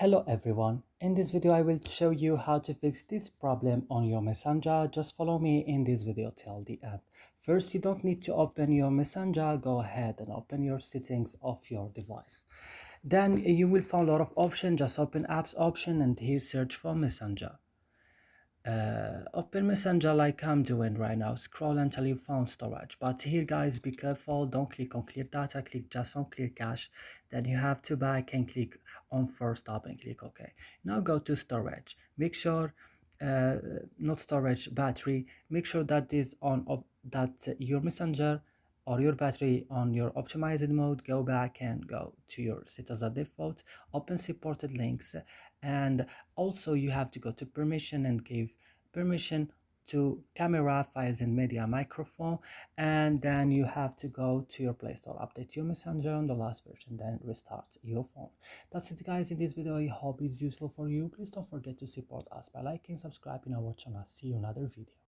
Hello everyone, in this video I will show you how to fix this problem on your Messenger. Just follow me in this video till the end. First, you don't need to open your Messenger. Go ahead and open your settings of your device. Then you will find a lot of options. Just open apps option and here search for Messenger. Open Messenger like I'm doing right now. Scroll until you found storage, but here guys, be careful, don't click on clear data, click just on clear cache. Then you have to back and click on first stop and click OK. Now go to storage, make sure not storage, battery, make sure that is on that your Messenger or your battery on your optimized mode. Go back and go to your set as a default, open supported links, and also you have to go to permission and give permission to camera, files and media, microphone, and then you have to go to your Play Store, update your Messenger on the last version, then restart your phone. That's it guys in this video. I hope it's useful for you. Please don't forget to support us by liking, subscribing our channel. See you in another video.